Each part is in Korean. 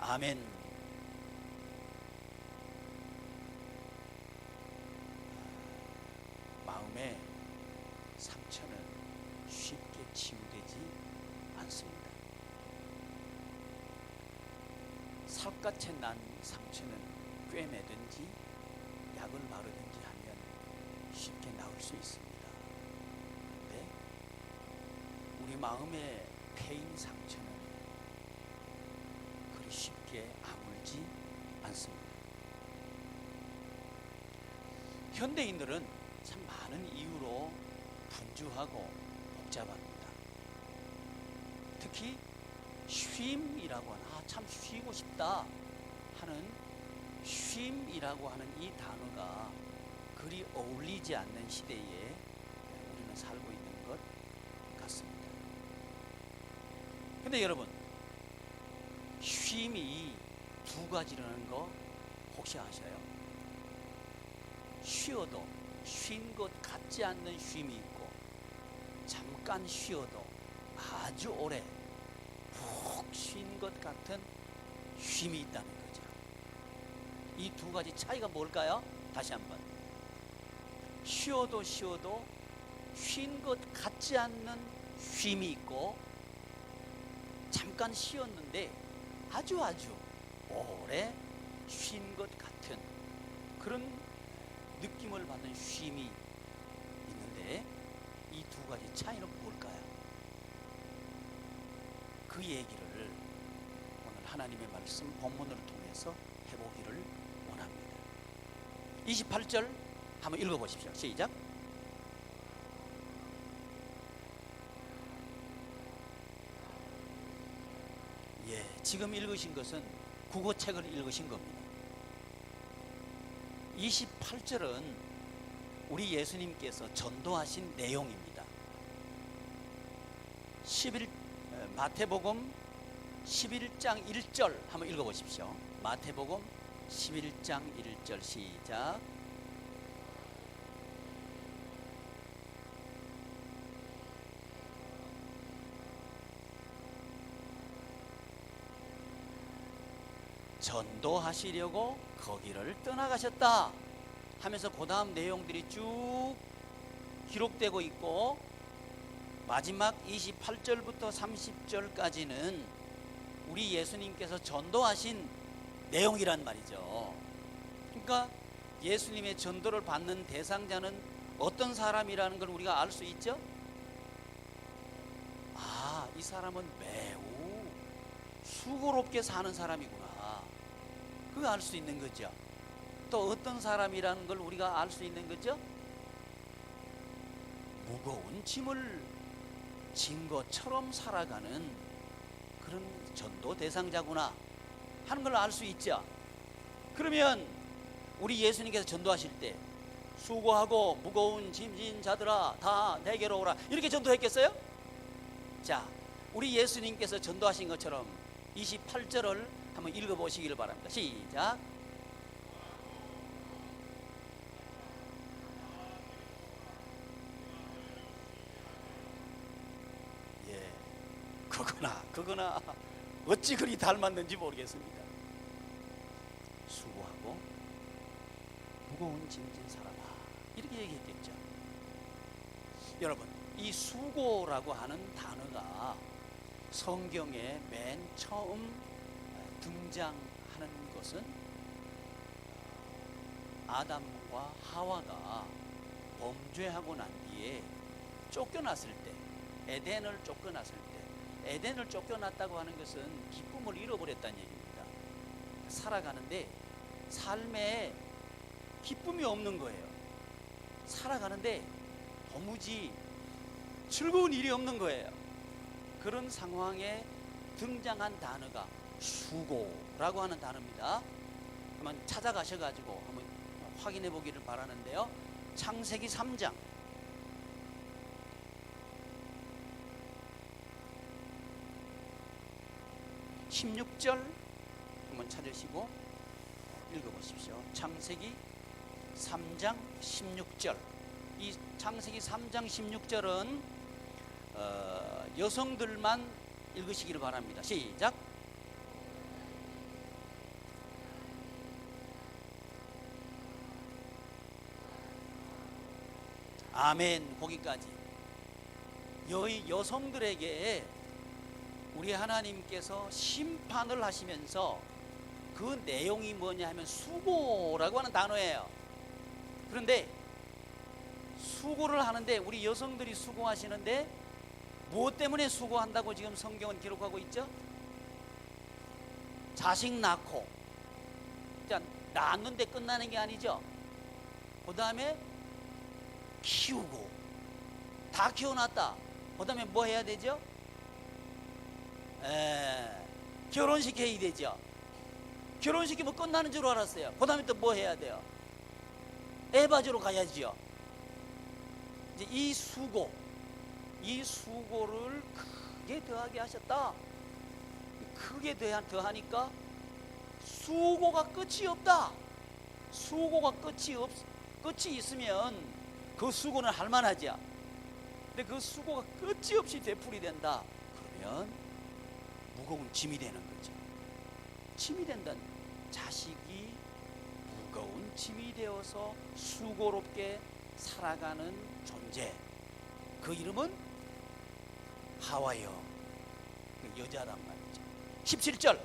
아멘. 마음의 상처는 쉽게 치유되지 않습니다. 살갗에 난 상처는 꿰매든지 약을 바르든지 하면 쉽게 나을 수 있습니다. 그런데 우리 마음의 패인 상처는 그리 쉽게 아물지 않습니다. 현대인들은 참 많은 이유로 분주하고 복잡합니다. 특히 쉼이라고 하는, 참 쉬고 싶다 하는 쉼이라고 하는 이 단어가 그리 어울리지 않는 시대에 우리는 살고 있는 것 같습니다. 근데 여러분, 쉼이 두 가지라는 거 혹시 아셔요? 쉬어도 쉰 것 같지 않는 쉼이 있고, 잠깐 쉬어도 아주 오래 푹 쉰 것 같은 쉼이 있다는 거죠. 이 두 가지 차이가 뭘까요? 다시 한번. 쉬어도 쉰 것 같지 않는 쉼이 있고, 잠깐 쉬었는데 아주 오래 쉰 것 같은 그런 느낌을 받는 쉼이 있는데, 이 두 가지 차이는 뭘까요? 그 얘기를 오늘 하나님의 말씀 본문을 통해서 해보기를 원합니다. 28절 한번 읽어보십시오. 시작. 지금 읽으신 것은 국어책을 읽으신 겁니다. 28절은 우리 예수님께서 전도하신 내용입니다. 마태복음 11장 1절 한번 읽어보십시오. 마태복음 11장 1절 시작. 전도하시려고 거기를 떠나가셨다 하면서 그 다음 내용들이 쭉 기록되고 있고, 마지막 28절부터 30절까지는 우리 예수님께서 전도하신 내용이란 말이죠. 그러니까 예수님의 전도를 받는 대상자는 어떤 사람이라는 걸 우리가 알 수 있죠. 이 사람은 매우 수고롭게 사는 사람이구나, 그거 알 수 있는 거죠. 또 어떤 사람이라는 걸 우리가 알 수 있는 거죠. 무거운 짐을 진 것처럼 살아가는 그런 전도 대상자구나 하는 걸 알 수 있죠. 그러면 우리 예수님께서 전도하실 때 수고하고 무거운 짐진 자들아 다 내게로 오라 이렇게 전도했겠어요? 자, 우리 예수님께서 전도하신 것처럼 28절을 한번 읽어보시기를 바랍니다. 시작. 그거나 어찌 그리 닮았는지 모르겠습니다. 수고하고 무거운 짐진 사람아 이렇게 얘기했겠죠. 여러분, 이 수고라고 하는 단어가 성경에 맨 처음 등장하는 것은 아담과 하와가 범죄하고 난 뒤에 쫓겨났을 때, 에덴을 쫓겨났을 때, 에덴을 쫓겨났다고 하는 것은 기쁨을 잃어버렸다는 얘기입니다. 살아가는데 삶에 기쁨이 없는 거예요. 살아가는데 도무지 즐거운 일이 없는 거예요. 그런 상황에 등장한 단어가 수고라고 하는 단어입니다. 한번 찾아가셔가지고 한번 확인해 보기를 바라는데요. 창세기 3장 16절 한번 찾으시고 읽어보십시오. 창세기 3장 16절. 이 창세기 3장 16절은 여성들만 읽으시기를 바랍니다. 시작. 아멘. 거기까지. 여성들에게 우리 하나님께서 심판을 하시면서 그 내용이 뭐냐 하면 수고라고 하는 단어예요. 그런데 수고를 하는데 우리 여성들이 수고하시는데 무엇 때문에 수고한다고 지금 성경은 기록하고 있죠? 자식 낳고, 낳았는데 끝나는 게 아니죠. 그 다음에 키우고, 다 키워놨다. 그 다음에 뭐 해야 되죠? 결혼시켜야 되죠. 결혼시키면 끝나는 줄 알았어요. 그 다음에 또 뭐 해야 돼요? 애 봐주러 가야죠. 이제 이 수고를 크게 더하게 하셨다. 크게 더하니까 수고가 끝이 없다. 수고가 끝이 있으면 그 수고는 할만하죠. 근데 그 수고가 끝이 없이 되풀이 된다. 그러면 무거운 짐이 되는 거죠. 짐이 된다는, 자식이 무거운 짐이 되어서 수고롭게 살아가는 존재, 그 이름은 하와요, 그 여자란 말이죠.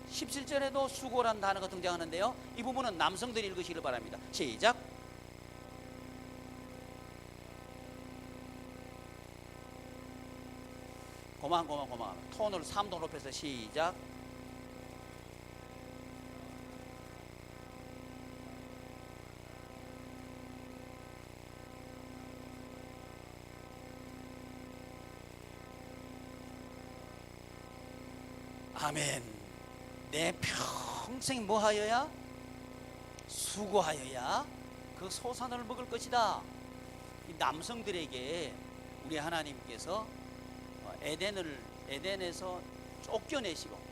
17절에도 수고란 단어가 등장하는데요, 이 부분은 남성들이 읽으시길 바랍니다. 시작. 고만 톤을 3도 높여서 시작. 아멘. 내 평생 뭐 하여야? 수고하여야 그 소산을 먹을 것이다. 이 남성들에게 우리 하나님께서 에덴에서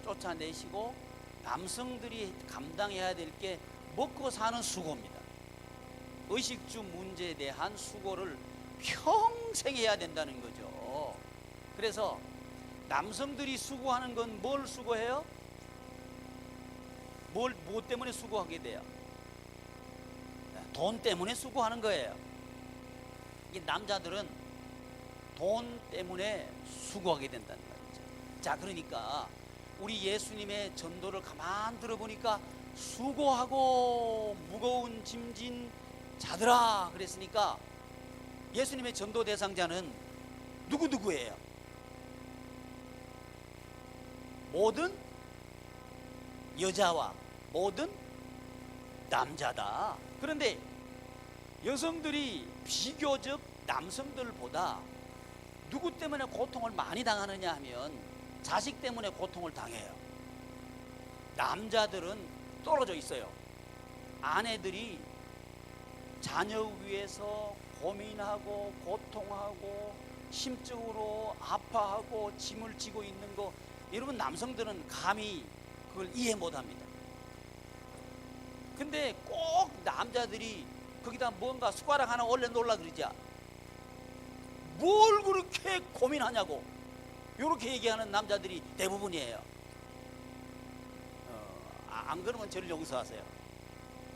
쫓아내시고 남성들이 감당해야 될 게 먹고 사는 수고입니다. 의식주 문제에 대한 수고를 평생 해야 된다는 거죠. 그래서 남성들이 수고하는 건 뭘 수고해요? 뭐 때문에 수고하게 돼요? 돈 때문에 수고하는 거예요. 이 남자들은 돈 때문에 수고하게 된다는 말이죠. 자, 그러니까 우리 예수님의 전도를 가만 들어보니까 수고하고 무거운 짐진 자들아 그랬으니까 예수님의 전도 대상자는 누구예요? 모든 여자와 모든 남자다. 그런데 여성들이 비교적 남성들보다 누구 때문에 고통을 많이 당하느냐 하면 자식 때문에 고통을 당해요. 남자들은 떨어져 있어요. 아내들이 자녀 위해서 고민하고 고통하고 심적으로 아파하고 짐을 지고 있는 거, 여러분 남성들은 감히 그걸 이해 못합니다. 근데 꼭 남자들이 거기다 뭔가 숟가락 하나 올려놓으려 그러자 뭘 그렇게 고민하냐고 이렇게 얘기하는 남자들이 대부분이에요. 안 그러면 저를 용서하세요.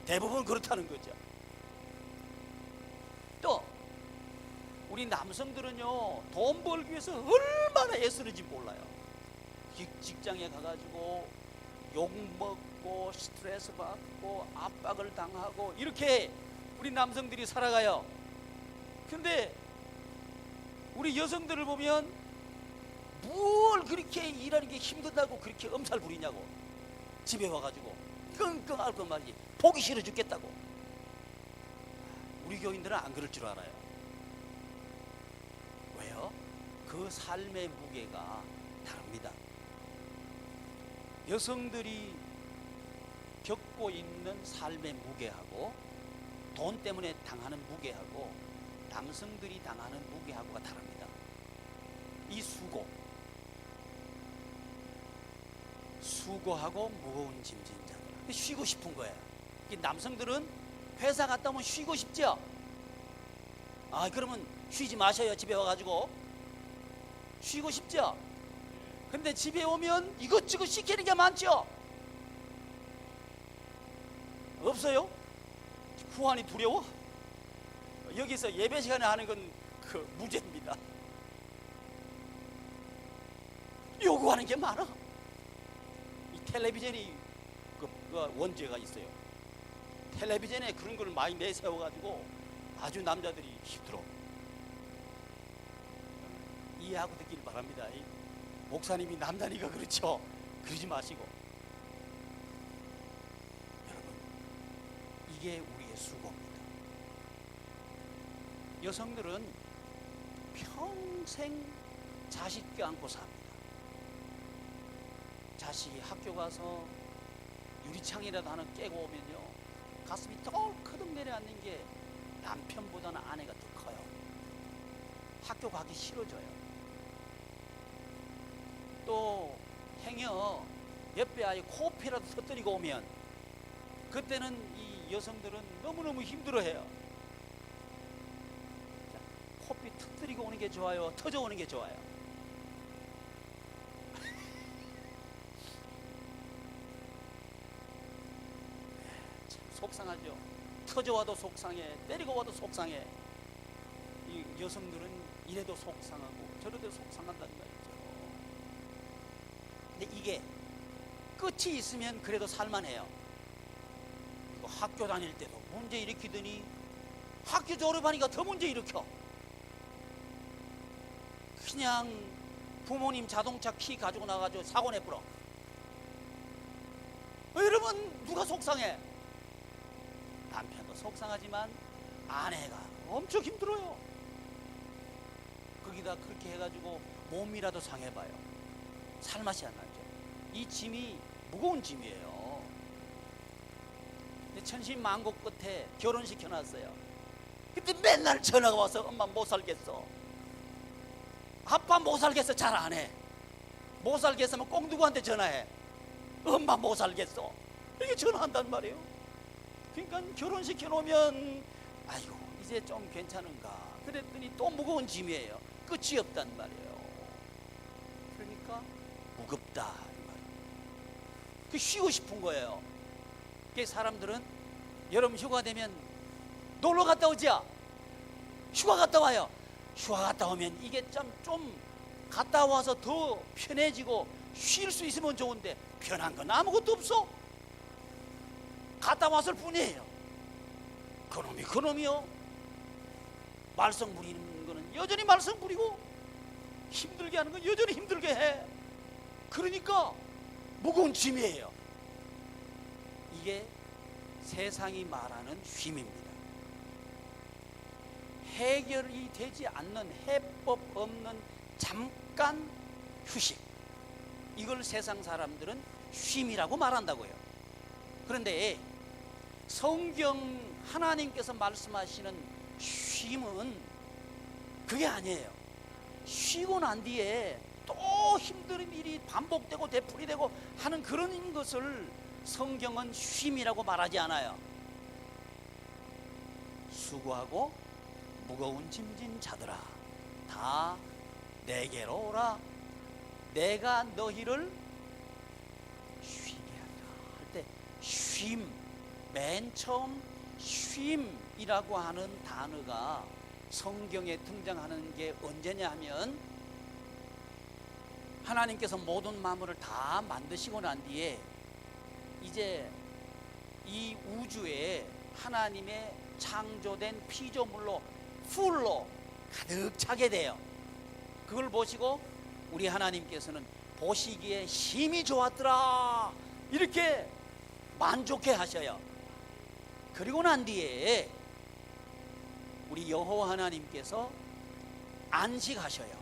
대부분 그렇다는 거죠. 또 우리 남성들은요, 돈 벌기 위해서 얼마나 애쓰는지 몰라요. 직장에 가가지고 욕먹고 스트레스 받고 압박을 당하고 이렇게 우리 남성들이 살아가요. 근데 우리 여성들을 보면 뭘 그렇게 일하는 게 힘들다고 그렇게 엄살 부리냐고. 집에 와가지고 끙끙 앓고 말이지, 보기 싫어 죽겠다고. 우리 교인들은 안 그럴 줄 알아요. 왜요? 그 삶의 무게가 다릅니다. 여성들이 겪고 있는 삶의 무게하고 돈 때문에 당하는 무게하고 남성들이 당하는 무게하고가 다릅니다. 이 수고하고 무거운 짐진 자들, 쉬고 싶은 거예요. 남성들은 회사 갔다 오면 쉬고 싶죠. 그러면 쉬지 마셔요. 집에 와가지고 쉬고 싶죠. 근데 집에 오면 이것저것 시키는 게 많죠. 없어요? 후환이 두려워? 여기서 예배 시간에 하는 건 그 무죄입니다. 요구하는 게 많아. 이 텔레비전이 그 원죄가 있어요. 텔레비전에 그런 걸 많이 내세워가지고 아주 남자들이 힘들어. 이해하고 듣길 바랍니다. 목사님이 남자니까 그렇죠. 그러지 마시고. 여러분, 이게 우리의 수고입니다. 여성들은 평생 자식 껴안고 삽니다. 자식이 학교 가서 유리창이라도 하나 깨고 오면요, 가슴이 덜커덕 내려앉는 게 남편보다는 아내가 더 커요. 학교 가기 싫어져요. 또 행여 옆에 아이 코피라도 터뜨리고 오면 그때는 이 여성들은 너무너무 힘들어해요. 코피 터뜨리고 오는 게 좋아요, 터져 오는 게 좋아요? 참 속상하죠. 터져 와도 속상해, 때리고 와도 속상해. 이 여성들은 이래도 속상하고 저래도 속상한다는 말이죠. 근데 이게 끝이 있으면 그래도 살만해요. 그리고 학교 다닐 때도 문제 일으키더니 학교 졸업하니까 더 문제 일으켜. 그냥 부모님 자동차 키 가지고 나가지고 사고 내버려. 여러분, 누가 속상해? 남편도 속상하지만 아내가 엄청 힘들어요. 거기다 그렇게 해가지고 몸이라도 상해봐요. 살맛이 안 나죠. 이 짐이 무거운 짐이에요. 천신만고 끝에 결혼시켜놨어요. 근데 맨날 전화가 와서 엄마 못 살겠어, 아빠 못 살겠어, 잘 안 해. 못 살겠으면 꼭 누구한테 전화해. 엄마 못 살겠어, 이렇게 전화한단 말이에요. 그러니까 결혼시켜 놓으면 아이고 이제 좀 괜찮은가 그랬더니 또 무거운 짐이에요. 끝이 없단 말이에요. 그러니까 무겁다 이 말이에요. 그 쉬고 싶은 거예요. 그 사람들은 여름 휴가 되면 놀러 갔다 오자, 휴가 갔다 와요. 휴가 갔다 오면 이게 좀 갔다 와서 더 편해지고 쉴 수 있으면 좋은데 편한 건 아무것도 없어. 갔다 왔을 뿐이에요. 그놈이요. 말썽 부리는 거는 여전히 말썽 부리고 힘들게 하는 건 여전히 힘들게 해. 그러니까 무거운 짐이에요. 이게 세상이 말하는 쉼입니다. 해결이 되지 않는, 해법 없는 잠깐 휴식, 이걸 세상 사람들은 쉼이라고 말한다고요. 그런데 성경 하나님께서 말씀하시는 쉼은 그게 아니에요. 쉬고 난 뒤에 또 힘든 일이 반복되고 되풀이되고 하는 그런 것을 성경은 쉼이라고 말하지 않아요. 수고하고 무거운 짐진 자들아 다 내게로 오라, 내가 너희를 쉬게 하리라 할 때 쉼, 맨 처음 쉼이라고 하는 단어가 성경에 등장하는 게 언제냐 하면 하나님께서 모든 만물을 다 만드시고 난 뒤에 이제 이 우주에 하나님의 창조된 피조물로 풀로 가득 차게 돼요. 그걸 보시고 우리 하나님께서는 보시기에 심히 좋았더라 이렇게 만족해 하셔요. 그리고 난 뒤에 우리 여호와 하나님께서 안식하셔요.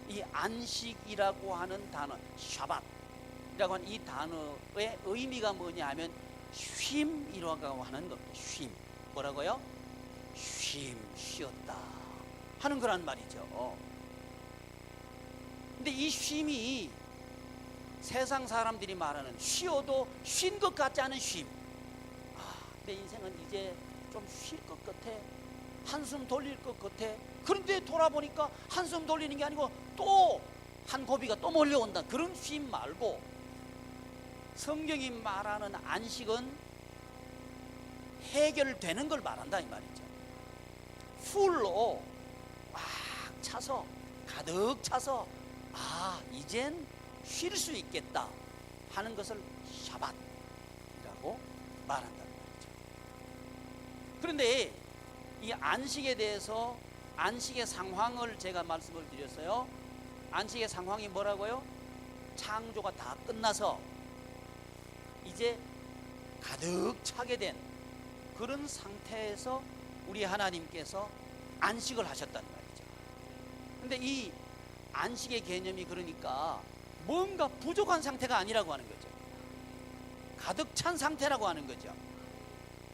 이 안식이라고 하는 단어, 샤밧이라고 하는 이 단어의 의미가 뭐냐 하면 쉼이라고 하는 겁니다. 쉼. 뭐라고요? 쉼, 쉬었다 하는 거란 말이죠. 근데 이 쉼이 세상 사람들이 말하는 쉬어도 쉰 것 같지 않은 쉼. 내 인생은 이제 좀 쉴 것 같아, 한숨 돌릴 것 같아. 그런데 돌아보니까 한숨 돌리는 게 아니고 또 한 고비가 또 몰려온다. 그런 쉼 말고 성경이 말하는 안식은 해결되는 걸 말한다 이 말이죠. 풀로 꽉 차서, 가득 차서, 이젠 쉴 수 있겠다 하는 것을 샤밧이라고 말한다는 말이죠. 그런데 이 안식에 대해서, 안식의 상황을 제가 말씀을 드렸어요. 안식의 상황이 뭐라고요? 창조가 다 끝나서 이제 가득 차게 된 그런 상태에서 우리 하나님께서 안식을 하셨단 말이죠. 근데 이 안식의 개념이 그러니까 뭔가 부족한 상태가 아니라고 하는 거죠. 가득 찬 상태라고 하는 거죠.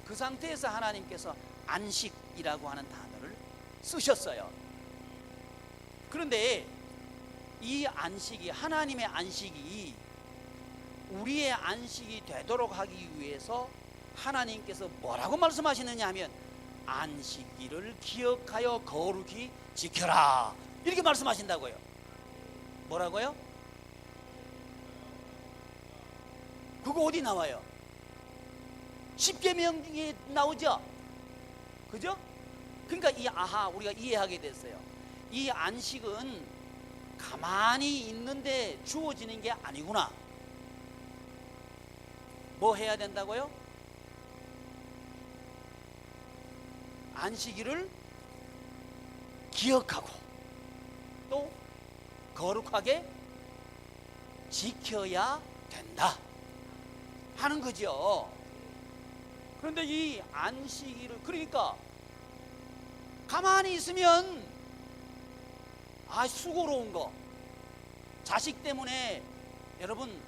그 상태에서 하나님께서 안식이라고 하는 단어를 쓰셨어요. 그런데 이 안식이, 하나님의 안식이 우리의 안식이 되도록 하기 위해서 하나님께서 뭐라고 말씀하시느냐 하면 안식일을 기억하여 거룩히 지켜라, 이렇게 말씀하신다고요. 뭐라고요? 그거 어디 나와요? 십계명에 나오죠? 그죠? 그러니까 우리가 이해하게 됐어요. 이 안식은 가만히 있는데 주어지는 게 아니구나. 뭐 해야 된다고요? 안식일을 기억하고 또 거룩하게 지켜야 된다 하는 거죠. 그런데 이 안식일을, 그러니까 가만히 있으면 수고로운 거, 자식 때문에, 여러분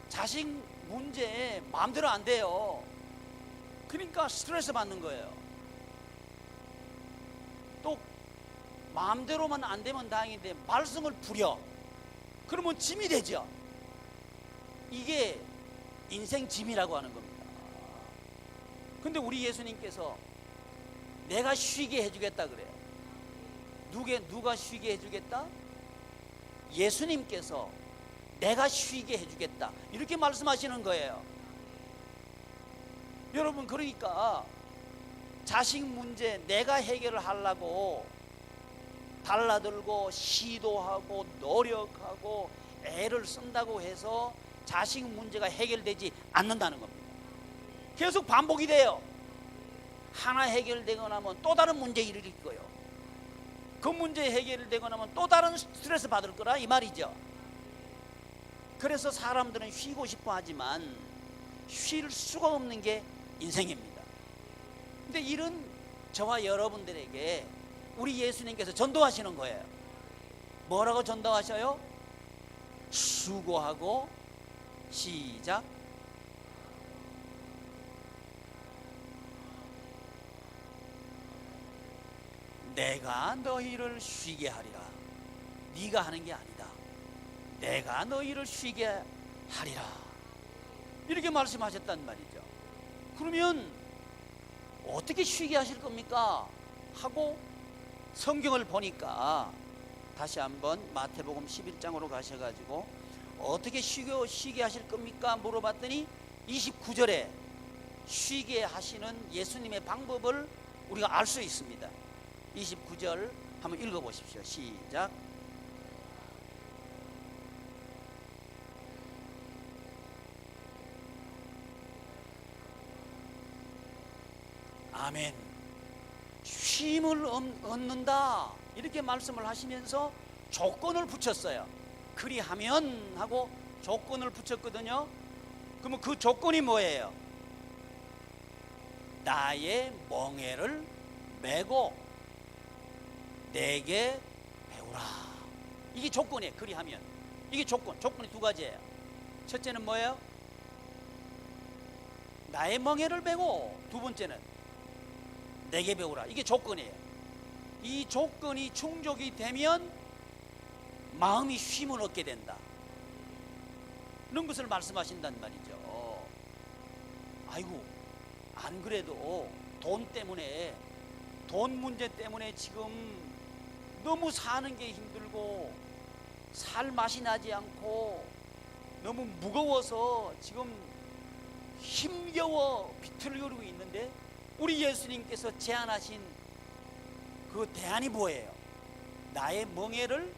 자식 문제 마음대로 안 돼요. 그러니까 스트레스 받는 거예요. 또 마음대로만 안 되면 다행인데 말썽을 부려, 그러면 짐이 되죠. 이게 인생 짐이라고 하는 겁니다. 근데 우리 예수님께서 내가 쉬게 해주겠다 그래요. 누가 쉬게 해주겠다? 예수님께서 내가 쉬게 해주겠다, 이렇게 말씀하시는 거예요. 여러분, 그러니까 자식 문제 내가 해결을 하려고 달라들고 시도하고 노력하고 애를 쓴다고 해서 자식 문제가 해결되지 않는다는 겁니다. 계속 반복이 돼요. 하나 해결되거나 하면 또 다른 문제 일으킬 거예요. 그 문제 해결되거나 하면 또 다른 스트레스 받을 거라 이 말이죠. 그래서 사람들은 쉬고 싶어 하지만 쉴 수가 없는 게 인생입니다. 근데 이런 저와 여러분들에게 우리 예수님께서 전도하시는 거예요. 뭐라고 전도하셔요? 수고하고, 시작, 내가 너희를 쉬게 하리라. 네가 하는 게 아니다. 내가 너희를 쉬게 하리라, 이렇게 말씀하셨단 말이죠. 그러면 어떻게 쉬게 하실 겁니까? 하고 성경을 보니까 다시 한번 마태복음 11장으로 가셔가지고 어떻게 쉬게 하실 겁니까? 물어봤더니 29절에 쉬게 하시는 예수님의 방법을 우리가 알 수 있습니다. 29절 한번 읽어보십시오. 시작. 아멘. 쉼을 얻는다, 이렇게 말씀을 하시면서 조건을 붙였어요. 그리하면 하고 조건을 붙였거든요. 그러면 그 조건이 뭐예요? 나의 멍에를 메고 내게 배우라, 이게 조건이에요. 그리하면, 이게 조건이 두 가지예요. 첫째는 뭐예요? 나의 멍에를 메고, 두 번째는 내게 배우라, 이게 조건이에요. 이 조건이 충족이 되면 마음이 쉼을 얻게 된다, 이런 것을 말씀하신단 말이죠. 아이고, 안 그래도 돈 문제 때문에 지금 너무 사는 게 힘들고 살 맛이 나지 않고 너무 무거워서 지금 힘겨워 비틀거리고 있는데 우리 예수님께서 제안하신 그 대안이 뭐예요? 나의 멍에를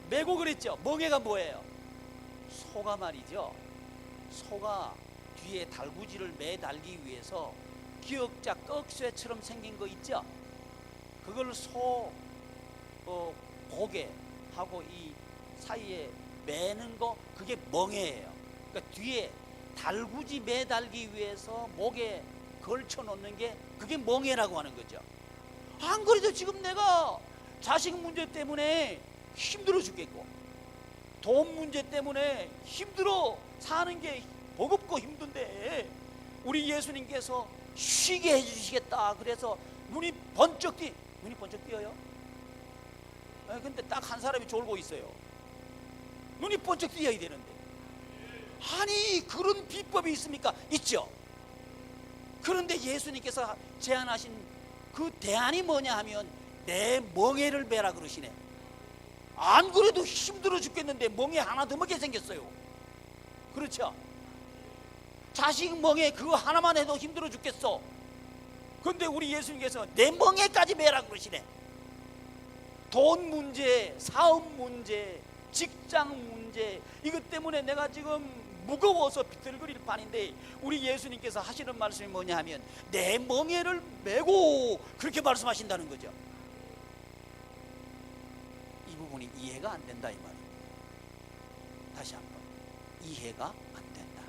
메고 그랬죠. 멍에가 뭐예요? 소가 말이죠. 소가 뒤에 달구지를 매달기 위해서 기역자 떡쇠처럼 생긴 거 있죠. 그걸 소 고개하고 이 사이에 매는 거, 그게 멍에예요. 그러니까 뒤에 달구지 매달기 위해서 목에 걸쳐 놓는 게, 그게 멍에라고 하는 거죠. 안 그래도 지금 내가 자식 문제 때문에 힘들어 죽겠고, 돈 문제 때문에 힘들어 사는 게 버겁고 힘든데 우리 예수님께서 쉬게 해주시겠다 그래서 눈이 번쩍 뛰어요. 근데 딱 한 사람이 졸고 있어요. 눈이 번쩍 뛰어야 되는데, 아니 그런 비법이 있습니까? 있죠. 그런데 예수님께서 제안하신 그 대안이 뭐냐 하면 내 멍에를 매라 그러시네. 안 그래도 힘들어 죽겠는데 멍에 하나 더 먹게 생겼어요. 그렇죠? 자식 멍에 그거 하나만 해도 힘들어 죽겠어. 그런데 우리 예수님께서 내 멍에까지 매라 그러시네. 돈 문제, 사업 문제, 직장 문제, 이것 때문에 내가 지금 무거워서 비틀거릴 판인데 우리 예수님께서 하시는 말씀이 뭐냐 하면 내 멍에를 메고, 그렇게 말씀하신다는 거죠. 이 부분이 이해가 안 된다 이 말입니다. 다시 한번, 이해가 안 된다.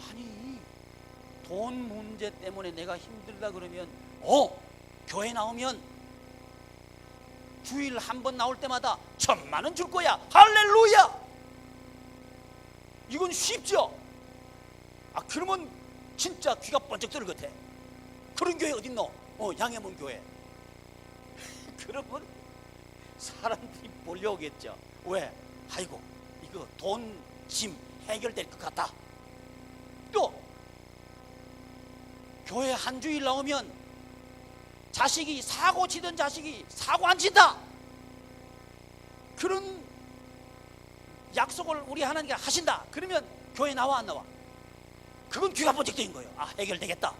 아니 돈 문제 때문에 내가 힘들다 그러면 교회 나오면 주일 한 번 나올 때마다 1,000만 원 줄 거야. 할렐루야. 이건 쉽죠? 그러면 진짜 귀가 번쩍 들을 것 같아. 그런 교회 어딨노? 양해문 교회. 그러면 사람들이 몰려오겠죠. 왜? 아이고 이거 돈 짐 해결될 것 같다. 또 교회 한 주일 나오면 자식이 사고 치던 자식이 사고 안 친다. 그런 약속을 우리 하나님께 하신다. 그러면 교회 나와 안 나와? 그건 귀가 번쩍 뜨인 거예요. 해결되겠다.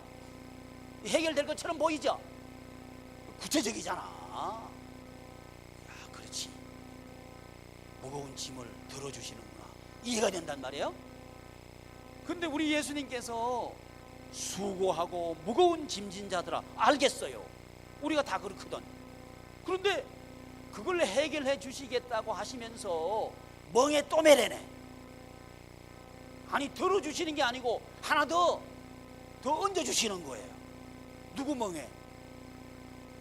해결될 것처럼 보이죠? 구체적이잖아. 그렇지. 무거운 짐을 들어주시는구나. 이해가 된단 말이에요. 근데 우리 예수님께서 수고하고 무거운 짐진 자들아, 알겠어요. 우리가 다 그렇거든. 그런데 그걸 해결해 주시겠다고 하시면서 멍에 또 매래네. 아니 들어주시는 게 아니고 하나 더 얹어주시는 거예요. 누구 멍에?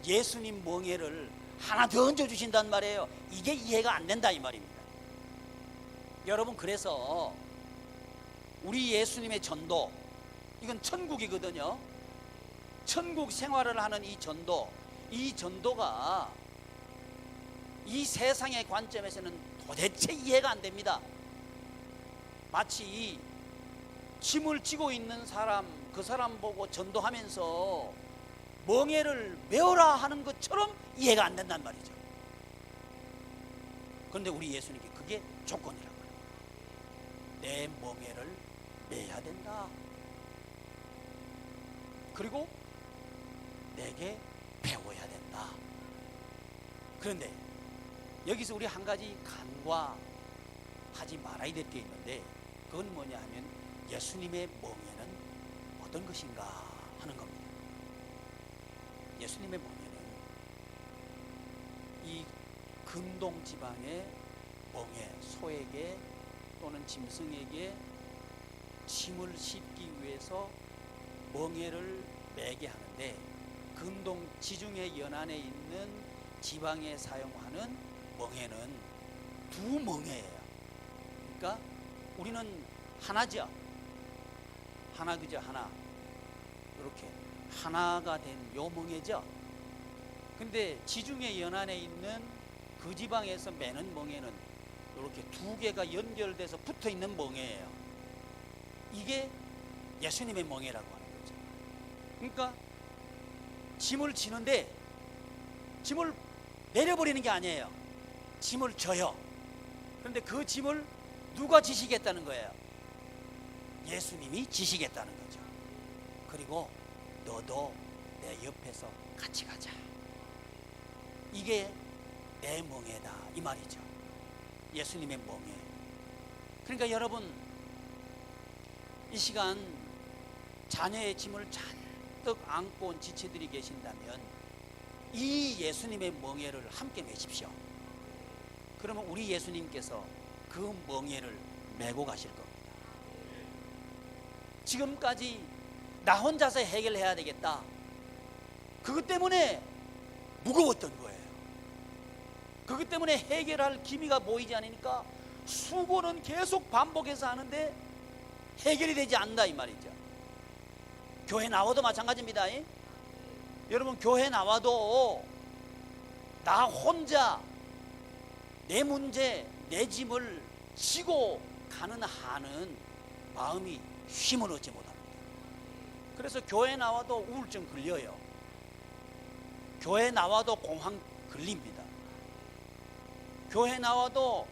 예수님 멍에를 하나 더 얹어주신단 말이에요. 이게 이해가 안 된다 이 말입니다. 여러분, 그래서 우리 예수님의 전도, 이건 천국이거든요. 천국 생활을 하는 이 전도가 이 세상의 관점에서는 도대체 이해가 안 됩니다. 마치 짐을 지고 있는 사람, 그 사람 보고 전도하면서 멍에를 메어라 하는 것처럼 이해가 안 된단 말이죠. 그런데 우리 예수님께 그게 조건이라고 해요. 내 멍에를 메야 된다. 그리고 내게 배워야 된다. 그런데 여기서 우리 한 가지 간과하지 말아야 될 게 있는데, 그건 뭐냐 하면 예수님의 멍에는 어떤 것인가 하는 겁니다. 예수님의 멍에는 이 근동 지방의 멍에, 소에게 또는 짐승에게 짐을 싣기 위해서 멍에를 매게 하는데, 근동 지중해 연안에 있는 지방에 사용하는 멍에는 두 멍에예요. 그러니까 우리는 하나죠. 하나, 그죠? 하나. 이렇게 하나가 된 요 멍에죠. 근데 지중해 연안에 있는 그 지방에서 매는 멍에는 이렇게 두 개가 연결돼서 붙어 있는 멍에예요. 이게 예수님의 멍에라고 하는 거죠. 그러니까 짐을 지는데 짐을 내려버리는 게 아니에요. 짐을 져요. 그런데 그 짐을 누가 지시겠다는 거예요? 예수님이 지시겠다는 거죠. 그리고 너도 내 옆에서 같이 가자. 이게 내 멍에다 이 말이죠. 예수님의 멍에. 그러니까 여러분, 이 시간 자녀의 짐을 잔뜩 안고 온 지체들이 계신다면 이 예수님의 멍에를 함께 메십시오. 그러면 우리 예수님께서 그 멍에를 메고 가실 겁니다. 지금까지 나 혼자서 해결해야 되겠다, 그것 때문에 무거웠던 거예요. 그것 때문에 해결할 기미가 보이지 않으니까 수고는 계속 반복해서 하는데 해결이 되지 않는다 이 말이죠. 교회 나와도 마찬가지입니다. 여러분, 교회 나와도 나 혼자 내 문제, 내 짐을 지고 가는 한은 마음이 쉼을 얻지 못합니다. 그래서 교회 나와도 우울증 걸려요. 교회 나와도 공황 걸립니다. 교회 나와도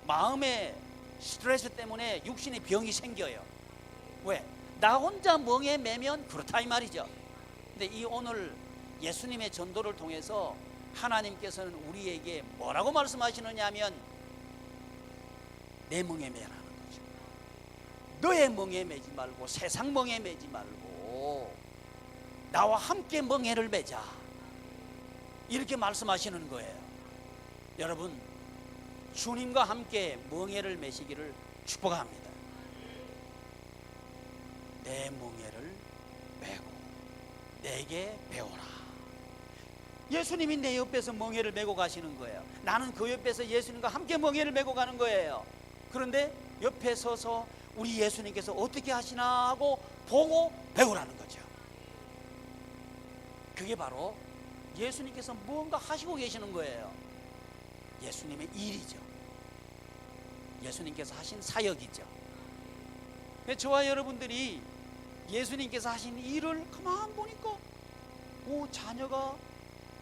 마음의 스트레스 때문에 육신의 병이 생겨요. 왜? 나 혼자 멍에 매면 그렇다 이 말이죠. 근데 이 오늘 예수님의 전도를 통해서 하나님께서는 우리에게 뭐라고 말씀하시느냐 하면 내 멍에 매라는 거죠. 너의 멍에 매지 말고 세상 멍에 매지 말고 나와 함께 멍에를 매자, 이렇게 말씀하시는 거예요. 여러분, 주님과 함께 멍에를 매시기를 축복합니다. 내 멍에를 메고 내게 배워라. 예수님이 내 옆에서 멍에를 메고 가시는 거예요. 나는 그 옆에서 예수님과 함께 멍에를 메고 가는 거예요. 그런데 옆에 서서 우리 예수님께서 어떻게 하시나 하고 보고 배우라는 거죠. 그게 바로 예수님께서 뭔가 하시고 계시는 거예요. 예수님의 일이죠. 예수님께서 하신 사역이죠. 저와 여러분들이 예수님께서 하신 일을 가만 보니까 자녀가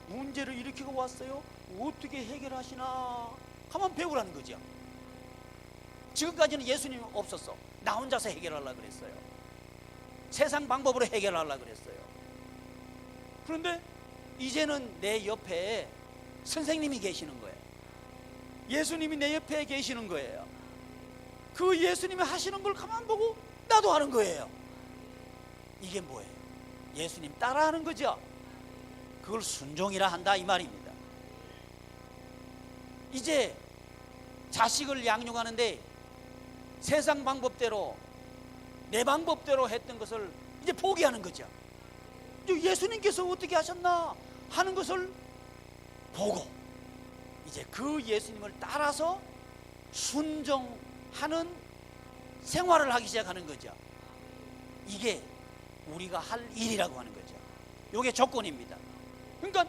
문제를 일으키고 왔어요. 어떻게 해결하시나 가만 배우라는 거죠. 지금까지는 예수님이 없었어. 나 혼자서 해결하려고 그랬어요. 세상 방법으로 해결하려고 그랬어요. 그런데 이제는 내 옆에 선생님이 계시는 거예요. 예수님이 내 옆에 계시는 거예요. 그 예수님이 하시는 걸 가만 보고 나도 하는 거예요. 이게 뭐예요? 예수님 따라하는 거죠. 그걸 순종이라 한다 이 말입니다. 이제 자식을 양육하는데 세상 방법대로 내 방법대로 했던 것을 이제 포기하는 거죠. 예수님께서 어떻게 하셨나 하는 것을 보고 이제 그 예수님을 따라서 순종하는 생활을 하기 시작하는 거죠. 이게 우리가 할 일이라고 하는 거죠. 이게 조건입니다. 그러니까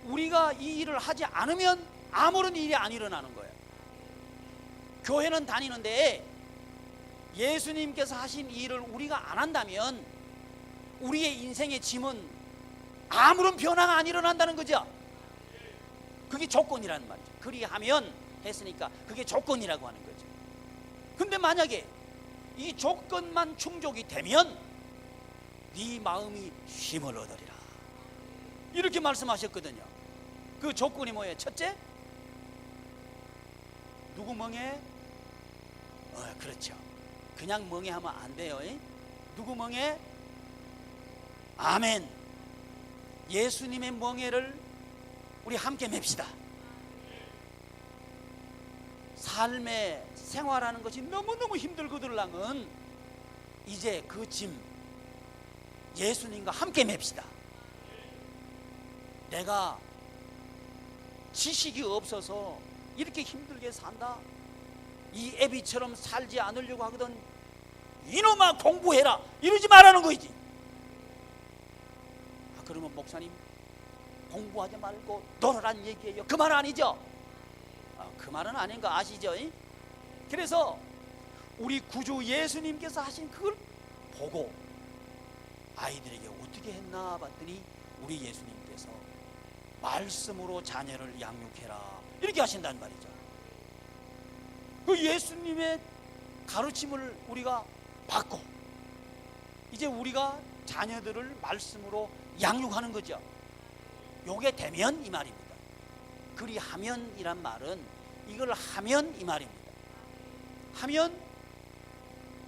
우리가 이 일을 하지 않으면 아무런 일이 안 일어나는 거예요. 교회는 다니는데 예수님께서 하신 일을 우리가 안 한다면 우리의 인생의 짐은 아무런 변화가 안 일어난다는 거죠. 그게 조건이라는 말이죠. 그리하면 했으니까 그게 조건이라고 하는 거죠. 근데 만약에 이 조건만 충족이 되면 네 마음이 쉼을 얻으리라, 이렇게 말씀하셨거든요. 그 조건이 뭐예요? 첫째, 누구 멍에? 그렇죠. 그냥 멍에 하면 안 돼요. 누구 멍에? 아멘. 예수님의 멍에를 우리 함께 맵시다. 삶의 생활하는 것이 너무너무 힘들거들랑은 이제 그 짐 예수님과 함께 맵시다. 내가 지식이 없어서 이렇게 힘들게 산다, 이 애비처럼 살지 않으려고 하거든, 이놈아 공부해라 이러지 말라는 거지. 그러면 목사님 공부하지 말고 놀아란 얘기예요. 그 말 아니죠? 그 말은 아닌 거 아시죠? 그래서 우리 구주 예수님께서 하신 그걸 보고 아이들에게 어떻게 했나 봤더니 우리 예수님께서 말씀으로 자녀를 양육해라 이렇게 하신다는 말이죠. 그 예수님의 가르침을 우리가 받고 이제 우리가 자녀들을 말씀으로 양육하는 거죠. 요게 되면 이 말입니다. 그리하면이란 말은 이걸 하면 이 말입니다. 하면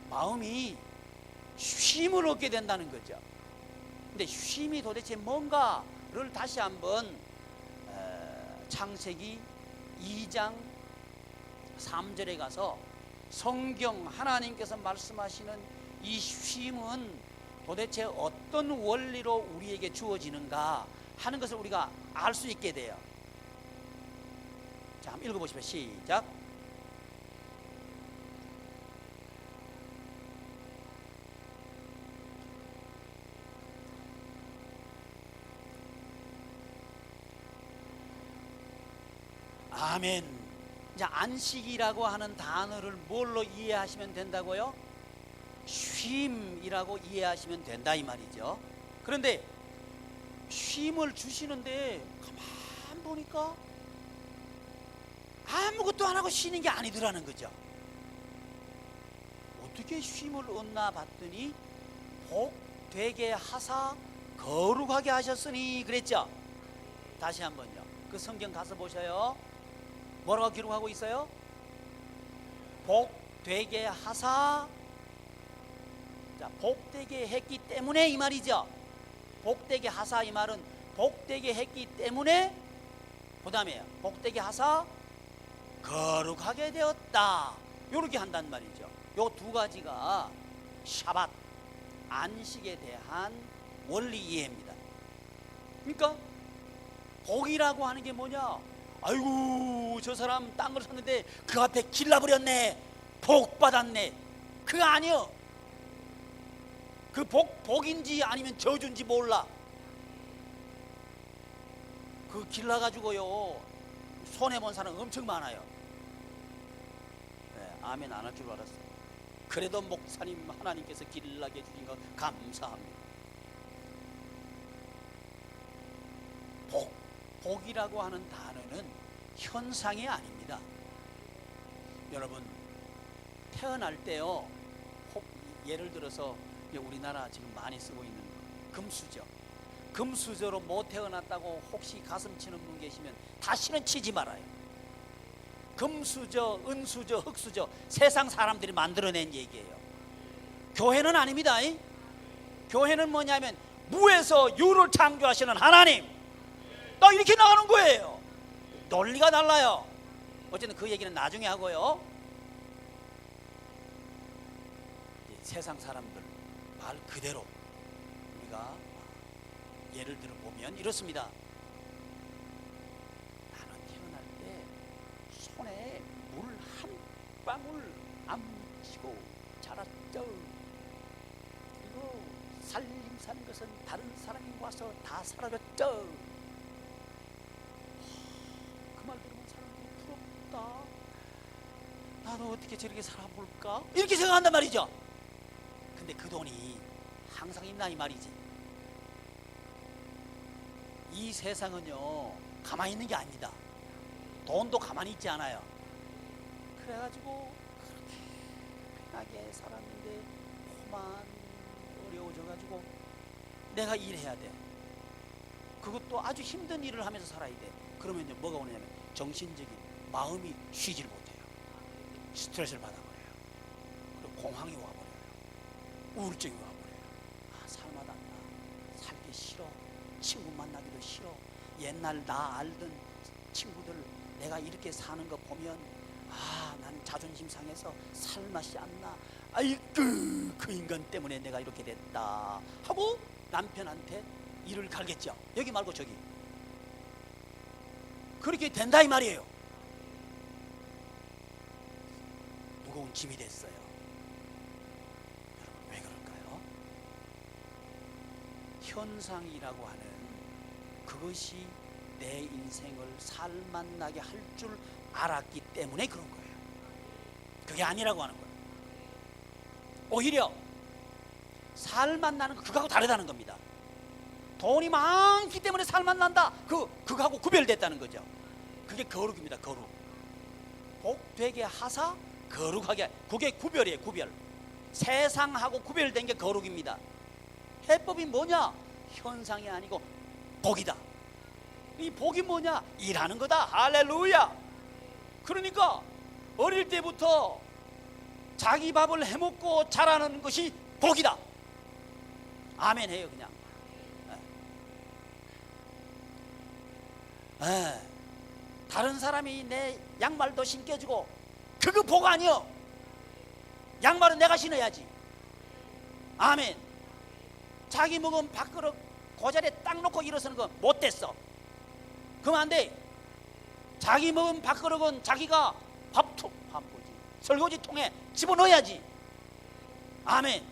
마음이 쉼을 얻게 된다는 거죠. 근데 쉼이 도대체 뭔가를 다시 한번 창세기 2장 3절에 가서 성경 하나님께서 말씀하시는 이 쉼은 도대체 어떤 원리로 우리에게 주어지는가 하는 것을 우리가 알 수 있게 돼요. 자, 한번 읽어보시면 시작. 아멘. 자, 안식이라고 하는 단어를 뭘로 이해하시면 된다고요? 쉼이라고 이해하시면 된다 이 말이죠. 그런데 쉼을 주시는데 가만 보니까 아무것도 안 하고 쉬는 게 아니더라는 거죠. 어떻게 쉼을 얻나 봤더니 복되게 하사 거룩하게 하셨으니 그랬죠. 다시 한번요. 그 성경 가서 보셔요. 뭐라고 기록하고 있어요? 복되게 하사. 자, 복되게 했기 때문에 이 말이죠. 복되게 하사 이 말은 복되게 했기 때문에, 그 다음에 복되게 하사 거룩하게 되었다, 이렇게 한단 말이죠. 요 두 가지가 샤밧, 안식에 대한 원리 이해입니다. 그러니까 복이라고 하는 게 뭐냐? 아이고 저 사람 땅을 샀는데 그 앞에 길 나버렸네, 복 받았네. 그거 아니요. 그 복인지 아니면 저주인지 몰라. 그 길 나가지고요 손해본 사람 엄청 많아요. 네, 아멘 안 할 줄 알았어요. 그래도 목사님 하나님께서 길 나게 해주신 거 감사합니다. 복이라고 하는 단어는 현상이 아닙니다. 여러분 태어날 때요, 예를 들어서 우리나라 지금 많이 쓰고 있는 금수저, 금수저로 못 태어났다고 혹시 가슴 치는 분 계시면 다시는 치지 말아요. 금수저, 은수저, 흑수저 세상 사람들이 만들어낸 얘기예요. 교회는 아닙니다. 교회는 뭐냐면 무에서 유를 창조하시는 하나님, 나 이렇게 나가는 거예요. 논리가 달라요. 어쨌든 그 얘기는 나중에 하고요. 세상 사람들 말 그대로 우리가 예를 들어 보면 이렇습니다. 나는 태어날 때 손에 물 한 방울 안 묻히고 자랐죠. 그리고 살림 사는 것은 다른 사람이 와서 다 사라졌죠. 그 말 들으면 사람들이 부럽다, 나도 어떻게 저렇게 살아볼까, 이렇게 생각한단 말이죠. 근데 그 돈이 항상 있나 이 말이지. 이 세상은요 가만히 있는 게 아닙니다. 돈도 가만히 있지 않아요. 그래가지고 그렇게 편하게 살았는데 그만 어려워져가지고 내가 일해야 돼. 그것도 아주 힘든 일을 하면서 살아야 돼. 그러면 이제 뭐가 오냐면 정신적인 마음이 쉬질 못해요. 스트레스를 받아버려요. 그리고 공황이 와버려요. 우울증이 와버려요. 아, 살마다 나 살기 싫어. 친구 만나기도 싫어. 옛날 나 알던 친구들 내가 이렇게 사는 거 보면 아, 난 자존심 상해서 살맛이 안 나. 아이고 그 인간 때문에 내가 이렇게 됐다 하고 남편한테 일을 갈겠죠. 여기 말고 저기. 그렇게 된다 이 말이에요. 무거운 짐이 됐어요. 여러분 왜 그럴까요? 현상이라고 하는 그것이 내 인생을 살맛나게 할 줄 알았기 때문에 그런 거예요. 그게 아니라고 하는 거예요. 오히려 살맛나는 거 그거하고 다르다는 겁니다. 돈이 많기 때문에 살맛난다, 그거하고 구별됐다는 거죠. 그게 거룩입니다. 거룩. 복되게 하사 거룩하게, 그게 구별이에요. 구별. 세상하고 구별된 게 거룩입니다. 해법이 뭐냐? 현상이 아니고 복이다. 이 복이 뭐냐? 일하는 거다. 할렐루야. 그러니까 어릴 때부터 자기 밥을 해먹고 자라는 것이 복이다. 아멘 해요 그냥. 다른 사람이 내 양말도 신겨주고 그거 복 아니여. 양말은 내가 신어야지. 아멘. 자기 먹은 밥그릇 그 자리에 딱 놓고 일어서는 거 못됐어. 그러면 안 돼. 자기 먹은 밥그릇은 자기가 설거지통에 집어넣어야지. 아멘.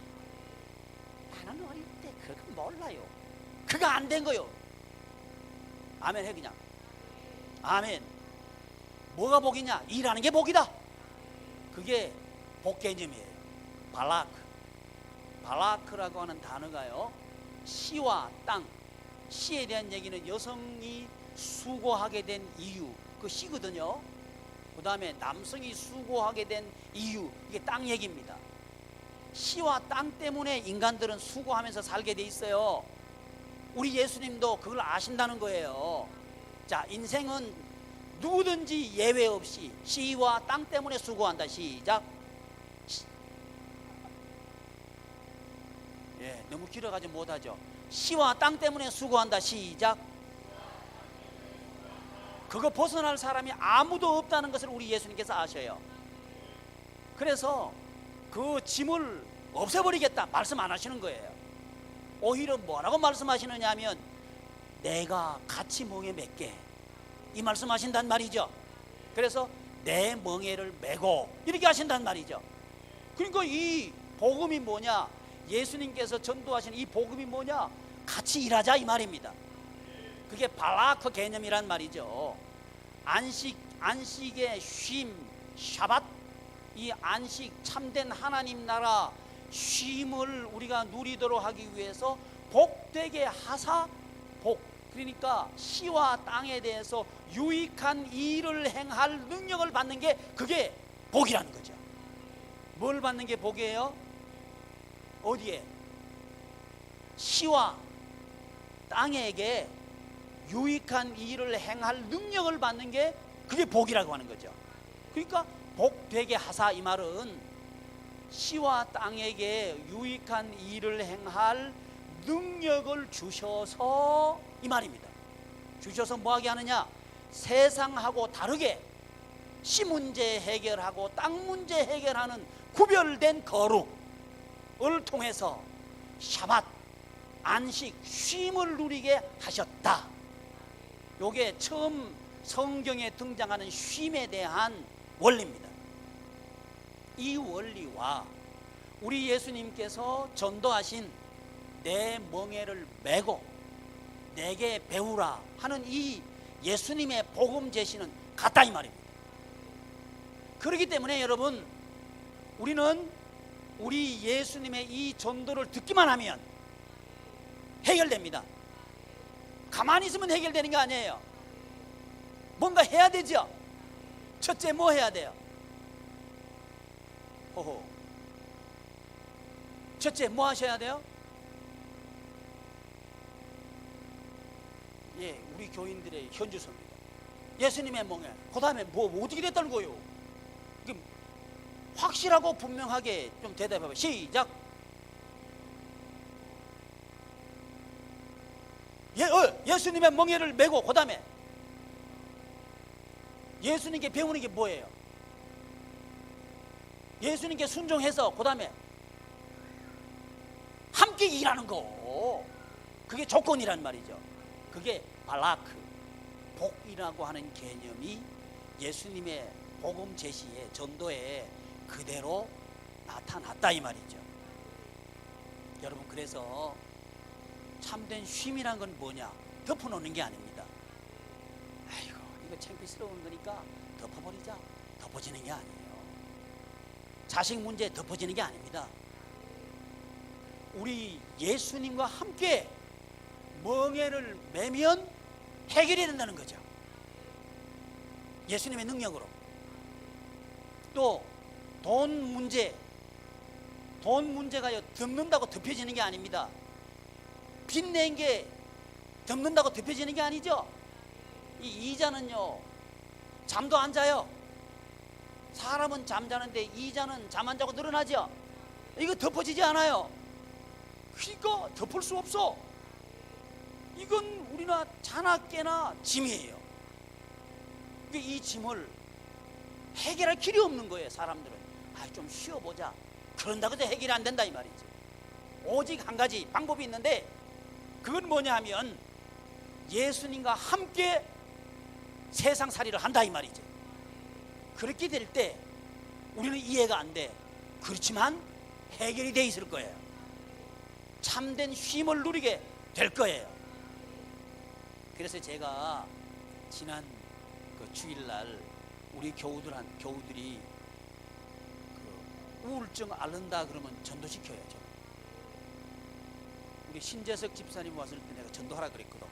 나는 어릴 때 그거 몰라요. 그거 안 된 거요. 아멘 해 그냥. 아멘. 뭐가 복이냐? 일하는 게 복이다. 그게 복 개념이에요. 발라크라고 하는 단어가요, 시와 땅. 시에 대한 얘기는 여성이 수고하게 된 이유, 그 시거든요. 그 다음에 남성이 수고하게 된 이유, 이게 땅 얘기입니다. 시와 땅 때문에 인간들은 수고하면서 살게 돼 있어요. 우리 예수님도 그걸 아신다는 거예요. 자, 인생은 누구든지 예외 없이 시와 땅 때문에 수고한다. 시작. 너무 길어가지고 못하죠. 시와 땅 때문에 수고한다. 시작. 그거 벗어날 사람이 아무도 없다는 것을 우리 예수님께서 아셔요. 그래서 그 짐을 없애버리겠다 말씀 안 하시는 거예요. 오히려 뭐라고 말씀하시느냐 하면 내가 같이 멍에 맺게, 이 말씀하신단 말이죠. 그래서 내 멍에를 메고 이렇게 하신단 말이죠. 그러니까 이 복음이 뭐냐, 예수님께서 전도하신 이 복음이 뭐냐, 같이 일하자 이 말입니다. 그게 발라크 개념이란 말이죠. 안식의 쉼, 샤밧, 이 안식, 참된 하나님 나라 쉼을 우리가 누리도록 하기 위해서 복되게 하사, 복, 그러니까 시와 땅에 대해서 유익한 일을 행할 능력을 받는 게 그게 복이라는 거죠. 뭘 받는 게 복이에요? 어디에? 시와 땅에게 유익한 일을 행할 능력을 받는 게 그게 복이라고 하는 거죠. 그러니까 복되게 하사, 이 말은 시와 땅에게 유익한 일을 행할 능력을 주셔서 이 말입니다. 주셔서 뭐하게 하느냐? 세상하고 다르게 시 문제 해결하고 땅 문제 해결하는 구별된 거룩을 통해서 샤밧, 안식, 쉼을 누리게 하셨다. 요게 처음 성경에 등장하는 쉼에 대한 원리입니다. 이 원리와 우리 예수님께서 전도하신 내 멍에를 메고 내게 배우라 하는 이 예수님의 복음 제시는 같다 이 말입니다. 그렇기 때문에 여러분, 우리는 우리 예수님의 이 전도를 듣기만 하면 해결됩니다. 가만히 있으면 해결되는 게 아니에요. 뭔가 해야 되죠. 첫째 뭐 해야 돼요? 호호. 첫째 뭐 하셔야 돼요? 예, 우리 교인들의 현주소입니다. 예수님의 멍에. 그 다음에 뭐 어떻게 됐다는 거예요? 확실하고 분명하게 좀 대답해봐요. 시작. 예수님의 멍에를 메고 그 다음에 예수님께 배우는 게 뭐예요? 예수님께 순종해서 그 다음에 함께 일하는 거, 그게 조건이란 말이죠. 그게 발라크, 복이라고 하는 개념이 예수님의 복음 제시에, 전도에 그대로 나타났다 이 말이죠. 여러분, 그래서 참된 쉼이란 건 뭐냐? 덮어놓는 게 아닙니다. 아이고, 이거 창피스러운 거니까 덮어버리자, 덮어지는 게 아니에요. 자식 문제 덮어지는 게 아닙니다. 우리 예수님과 함께 멍에를 매면 해결이 된다는 거죠. 예수님의 능력으로. 또 돈 문제가요, 덮는다고 덮여지는 게 아닙니다. 빚낸 게 덮는다고 덮여지는 게 아니죠. 이 이자는요 잠도 안 자요. 사람은 잠자는데 이자는 잠 안 자고 늘어나죠. 이거 덮어지지 않아요. 그러니까 덮을 수 없어. 이건 우리나 자나 깨나 짐이에요. 이 짐을 해결할 길이 없는 거예요. 사람들은 좀 쉬어보자 그런다고 해서 해결이 안 된다 이 말이지. 오직 한 가지 방법이 있는데 그건 뭐냐 하면 예수님과 함께 세상살이를 한다 이 말이지. 그렇게 될 때 우리는 이해가 안 돼. 그렇지만 해결이 돼 있을 거예요. 참된 쉼을 누리게 될 거예요. 그래서 제가 지난 그 주일날 우리 교우들이 그 우울증 앓는다 그러면 전도시켜야죠. 우리 신재석 집사님 왔을 때 내가 전도하라 그랬거든.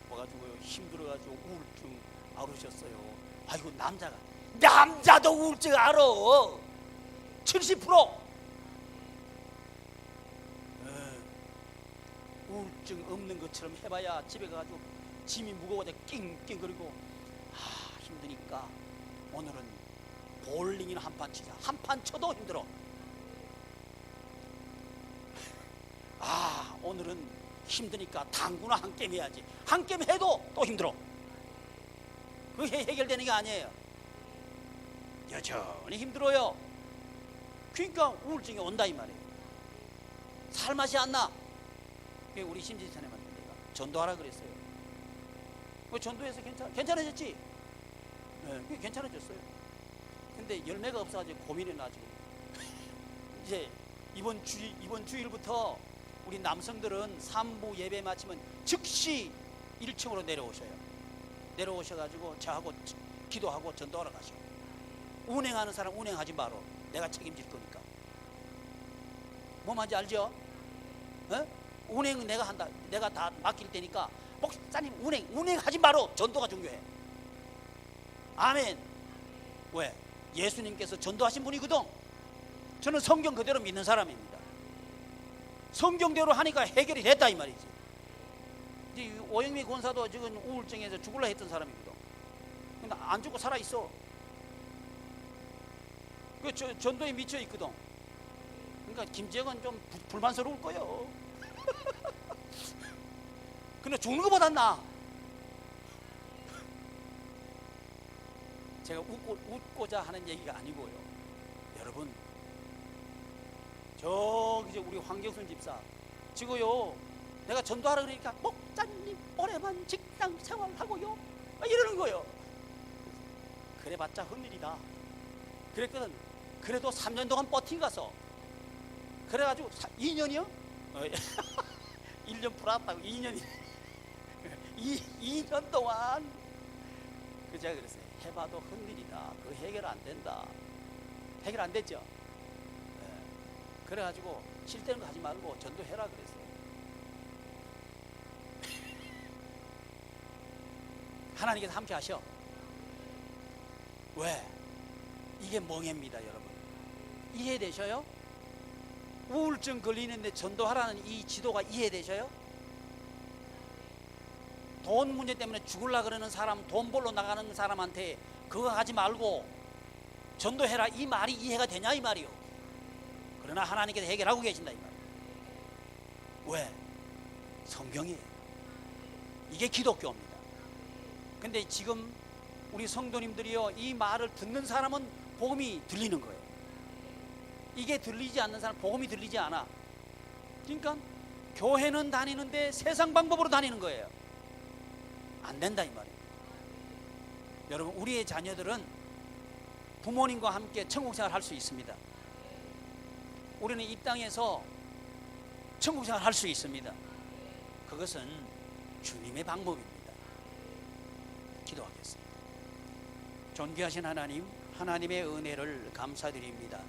와가지고 힘들어가지고 우울증 앓으셨어요. 아이고 남자도 우울증 앓아. 70%. 우울증 없는 것처럼 해봐야 집에 가가지고 짐이 무거워서 낑낑거리고 힘드니까 오늘은 볼링이나 한판 치자. 한판 쳐도 힘들어. 오늘은 힘드니까 당구나 한 게임 해야지. 한 게임 해도 또 힘들어. 그게 해결되는 게 아니에요. 여전히 힘들어요. 그러니까 우울증이 온다 이 말이에요. 살맛이 안 나. 우리 심지사님한테 내가 전도하라 그랬어요. 그 전도해서 괜찮아졌지? 네, 괜찮아졌어요. 근데 열매가 없어가지고 고민해 나지고 이제 이번 주일부터 우리 남성들은 3부 예배 마치면 즉시 1층으로 내려오셔가지고 저하고 기도하고 전도하러 가셔. 운행하는 사람 운행하지 마라. 내가 책임질 거니까. 뭐 말인지 알죠? 운행은 내가 한다. 내가 다 맡길 테니까 목사님 운행하지 마라. 전도가 중요해. 아멘. 왜? 예수님께서 전도하신 분이거든. 저는 성경 그대로 믿는 사람입니다. 성경대로 하니까 해결이 됐다 이 말이지. 이제 오영미 권사도 지금 우울증에서 죽을라 했던 사람이거든. 근데 안 죽고 살아 있어. 그 전도에 미쳐 있거든. 그러니까 김재건 좀 불만스러울 거예요. 근데 죽는 것보단 나아. 제가 웃고자 하는 얘기가 아니고요. 여러분, 저기 우리 황경순 집사 지고요. 내가 전도하라 그러니까 목사님 올해만 직장 생활하고요. 이러는 거예요. 그래봤자 헛일이다. 그랬거든. 그래도 3년 동안 버틴 가서 그래가지고 2년이요? 1년 풀었다고 2년이 2년 동안 그 제가 그랬어요. 해봐도 헛일이다. 그거 해결 안 된다. 해결 안 됐죠? 네. 그래가지고 싫다는 거 하지 말고 전도해라 그랬어요. 하나님께서 함께 하셔. 왜? 이게 멍해입니다 여러분. 이해되셔요? 우울증 걸리는데 전도하라는 이 지도가 이해되셔요? 돈 문제 때문에 죽으려 그러는 사람, 돈 벌러 나가는 사람한테 그거 하지 말고 전도해라 이 말이 이해가 되냐 이 말이요. 그러나 하나님께서 해결하고 계신다 이 말이요. 왜? 성경이에요. 이게 기독교입니다. 근데 지금 우리 성도님들이요, 이 말을 듣는 사람은 복음이 들리는 거예요. 이게 들리지 않는 사람 복음이 들리지 않아. 그러니까 교회는 다니는데 세상 방법으로 다니는 거예요. 안 된다 이 말이에요. 여러분, 우리의 자녀들은 부모님과 함께 천국생활 할 수 있습니다. 우리는 이 땅에서 천국생활 할 수 있습니다. 그것은 주님의 방법입니다. 기도하겠습니다. 존귀하신 하나님, 하나님의 은혜를 감사드립니다.